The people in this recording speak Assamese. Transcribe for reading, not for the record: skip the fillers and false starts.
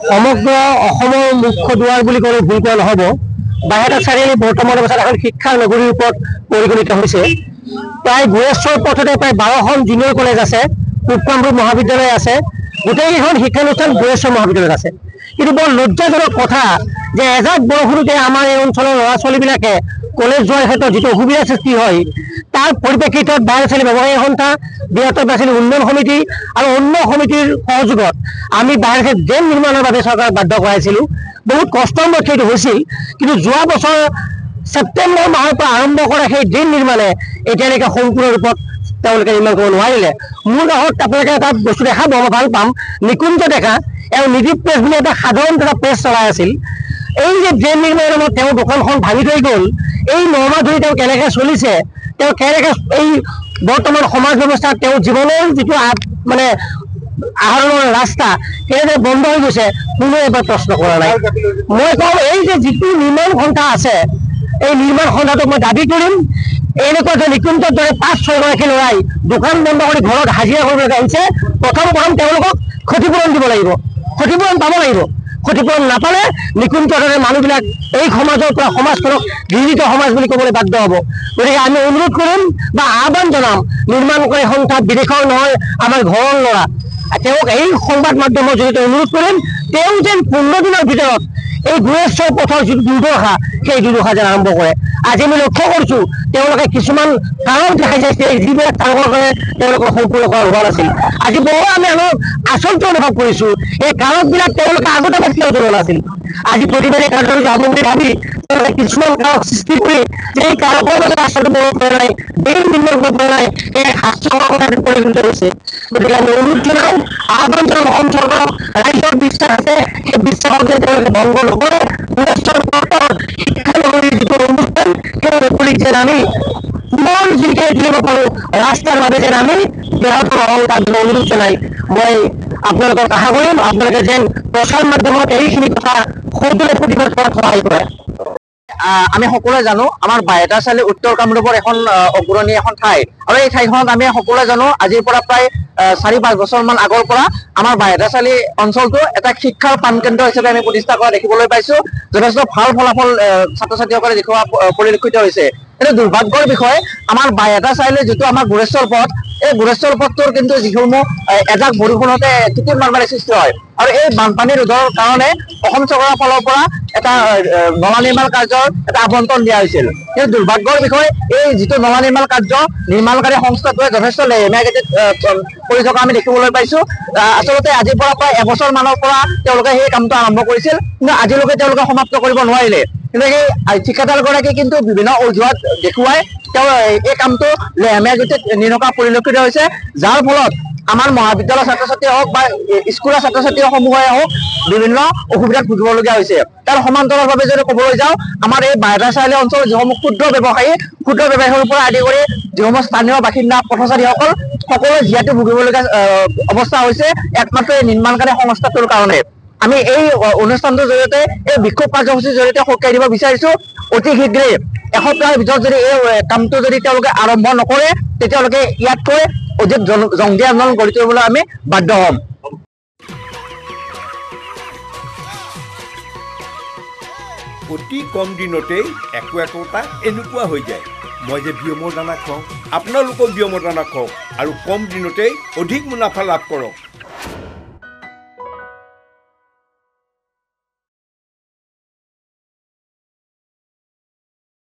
সমগ্ৰ অসমৰ মুখ্য দুৱাৰ বুলি ক'লে ভুল কোৱা নহ'ব। বাইহাটা চাৰিআলি বৰ্তমান অৱস্থাত এখন শিক্ষাৰ নগৰীৰ ওপৰত পৰিগণিত হৈছে। প্ৰায় গুৰেশ্বৰ পথতে প্ৰায় 12খন জুনিয়ৰ কলেজ আছে, পূব কামৰূপ মহাবিদ্যালয় আছে, গোটেইকেইখন শিক্ষানুষ্ঠান গুৰেশ্বৰ মহাবিদ্যালয়ত আছে। কিন্তু বৰ লজ্জাজনক কথা যে এজাক বৰষুণতে আমাৰ এই অঞ্চলৰ ল'ৰা ছোৱালীবিলাকে কলেজ যোৱাৰ ক্ষেত্ৰত যিটো অসুবিধাৰ সৃষ্টি হয়, তাৰ পৰিপ্ৰেক্ষিতত বাইহাটা চাৰিআলি ব্যৱসায়ী সন্থা, বৃহত্তৰ বাইহাটা উন্নয়ন সমিতি আৰু অন্য সমিতিৰ সহযোগত আমি বাইহাটা ড্ৰেইন নিৰ্মাণৰ বাবে চৰকাৰক বাধ্য কৰাইছিলোঁ। বহুত কষ্টৰ মধ্যে এইটো হৈছিল, কিন্তু যোৱা বছৰ ছেপ্টেম্বৰ মাহৰ পৰা আৰম্ভ কৰা সেই ড্ৰেইন নিৰ্মাণে এতিয়ালৈকে সম্পূৰ্ণ ৰূপত তেওঁলোকে নিৰ্মাণ কৰিব নোৱাৰিলে। মোৰ গাঁৱত আপোনালোকে এটা বস্তু দেখাব, মই ভাল পাম, নিকুঞ্জ ডেকা এওঁ নিদীপ প্ৰেছ বুলি এটা সাধাৰণ এটা প্ৰেছ চলাই আছিল। এই যে ড্ৰেইন নিৰ্মাণৰ নামত তেওঁ দোকানখন ভাঙি থৈ গ'ল, এই নমাহ ধৰি তেওঁ কেনেকৈ চলিছে, তেওঁ কেনেকৈ এই বৰ্তমান সমাজ ব্যৱস্থাত তেওঁ জীৱনৰ যিটো মানে আহৰণৰ ৰাস্তা কেনেদৰে বন্ধ হৈ গৈছে, কোনো এবাৰ প্ৰশ্ন কৰা নাই। মই কওঁ এই যে যিটো নিৰ্মাণ সন্থা আছে, এই নিৰ্মাণ সন্থাটোক মই দাবী কৰিম, এনেকুৱা যে নিকুঞ্জৰ দৰে 5-6 গৰাকী ল'ৰাই দোকান বন্ধ কৰি ঘৰত হাজিৰা কৰিবলৈ আহিছে, প্ৰথম তেওঁলোকক ক্ষতিপূৰণ দিব লাগিব, ক্ষতিপূৰণ পাব লাগিব। ক্ষতিপূৰণ নাপালে নিকুঞ্জৰ দৰে মানুহবিলাক এই সমাজৰ পৰা সমাজখনক ঘৃণিত সমাজ বুলি ক'বলৈ বাধ্য হ'ব। গতিকে আমি অনুৰোধ কৰিম বা আহ্বান জনাম, নিৰ্মাণকাৰী সন্থা বিদেশৰ নহয়, আমাৰ ঘৰৰ ল'ৰা, তেওঁক এই সংবাদ মাধ্যমৰ জৰিয়তে অনুৰোধ কৰিম, তেওঁ যেন 15 দিনৰ ভিতৰত এই গুৰেশ্বৰ পথৰ যিটো দুৰ্দশা, সেই দুৰ্দশা যেন আৰম্ভ কৰে। আজি আমি লক্ষ্য কৰিছোঁ তেওঁলোকে কিছুমান কাৰণ দেখাইছে, যিবিলাক কামৰ কাৰণে তেওঁলোকৰ সম্পূৰ্ণ কৰা হোৱা নাছিল। আজি বহু আমি আচলতে অনুভৱ কৰিছোঁ এই কাৰকবিলাক তেওঁলোকে আগতে কিয় জনোৱা নাছিল। আজি প্ৰতিবাদী কাৰ্যসূচী যাব বুলি ভাবি তেওঁলোকে কিছুমান কাৰক সৃষ্টি কৰি এই কাৰকৰ বাবে আচলতে মনত পৰা নাই, ড্ৰেইন নিৰ্মাণ কৰিব পৰা নাই, এই হাস্যকৰতাত পৰিগণিত হৈছে। গতিকে আমি অনুৰোধ জনাওঁ, আহ্বান জনাওঁ অসম চৰকাৰক, ৰাইজৰ বিশ্বাস আছে, সেই বিশ্বাসক যে তেওঁলোকে ভংগ নকৰে। গুৰেশ্বৰ পথৰ শিক্ষানগৰীৰ যিটো অনুষ্ঠান, সেই নগৰীত যেন আমি পুনৰ জিলিকাই তুলিব পাৰোঁ, ৰাস্তাৰ বাবে যেন আমি ব্যাহত নহওঁ, তাক অনুৰোধ জনাই মই আপোনালোকক আশা কৰিম আপোনালোকে যেন প্ৰচাৰ মাধ্যমত এইখিনি কথা সদৰে প্ৰতিবাদ কৰাত সহায় কৰে। আমি সকলোৱে জানো আমাৰ বাইহাটা চাৰিআলি উত্তৰ কামৰূপৰ এখন অগ্ৰণী এখন ঠাই, আৰু এই ঠাইখনত আমি সকলোৱে জানো আজিৰ পৰা প্ৰায় 4-5 বছৰমান আগৰ পৰা আমাৰ বাইহাটা চাৰিআলি অঞ্চলটো এটা শিক্ষাৰ প্ৰাণকেন্দ্ৰ হিচাপে আমি প্ৰতিষ্ঠা কৰা দেখিবলৈ পাইছোঁ। যথেষ্ট ভাল ফলাফল ছাত্ৰ ছাত্ৰীসকলে দেখুওৱা পৰিলক্ষিত হৈছে। কিন্তু দুৰ্ভাগ্যৰ বিষয়, আমাৰ বাইহাটা চাৰিআলিৰ যিটো আমাৰ গুৰেশ্বৰ পথ, এই গুৰেশ্বৰ পথটোৰ কিন্তু যিসমূহ এজাক বৰষুণতে কৃত্ৰিম বানপানীৰ সৃষ্টি হয়, আৰু এই বানপানী ৰোধৰ কাৰণে অসম চৰকাৰৰ ফালৰ পৰা এটা নলা নিৰ্মাণ কাৰ্যৰ এটা আবণ্টন দিয়া হৈছিল। কিন্তু দুৰ্ভাগ্যৰ বিষয়, এই যিটো নলা নিৰ্মাণ কাৰ্য নিৰ্মাণকাৰী সংস্থাটোৱে যথেষ্ট লেহেমীয়া গতিত কৰি থকা আমি দেখিবলৈ পাইছোঁ। আচলতে আজিৰ পৰা প্ৰায় এবছৰ মানৰ পৰা তেওঁলোকে সেই কামটো আৰম্ভ কৰিছিল, কিন্তু আজিলৈকে তেওঁলোকে সমাপ্ত কৰিব নোৱাৰিলে। কিন্তু সেই ঠিকাদাৰগৰাকীয়ে কিন্তু বিভিন্ন অজুহাত দেখুৱাই তেওঁ এই কামটো লেহেমীয়া গতিত নি থকা পৰিলক্ষিত হৈছে, যাৰ ফলত আমাৰ মহাবিদ্যালয়ৰ ছাত্ৰ ছাত্ৰী হওক বা স্কুলৰ ছাত্ৰ ছাত্ৰীসমূহে হওক বিভিন্ন অসুবিধাত ভুগিবলগীয়া হৈছে। তাৰ সমান্তৰালভাৱে যদি ক'বলৈ যাওঁ, আমাৰ এই বাইহাটা চাৰিআলি অঞ্চলৰ যিসমূহ ক্ষুদ্ৰ ব্যৱসায়ীৰ পৰা আদি কৰি যিসমূহ স্থানীয় বাসিন্দা পথচাৰীসকল সকলোৱে জীয়াতু ভুগিবলগীয়া অৱস্থা হৈছে একমাত্ৰ এই নিৰ্মাণকাৰী সংস্থাটোৰ কাৰণে। আমি এই অনুষ্ঠানটোৰ জৰিয়তে, এই বিক্ষোভ কাৰ্যসূচীৰ জৰিয়তে সকীয়াই দিব বিচাৰিছোঁ, অতি শীঘ্ৰেই এসপ্তাহৰ ভিতৰত যদি এই কামটো যদি তেওঁলোকে আৰম্ভ নকৰে, তেতিয়ালৈকে ইয়াতকৈ অধিক জংগী আন্দোলন গঢ়ি তুলিবলৈ আমি বাধ্য হ'ম। অতি কম দিনতেই একোটা এনেকুৱা হৈ যায়। মই যে বিয়মৰ দানা খুৱাওঁ, আপোনালোকেও বিয়মৰ দানা খুৱাওক আৰু কম দিনতেই অধিক মুনাফা লাভ কৰক।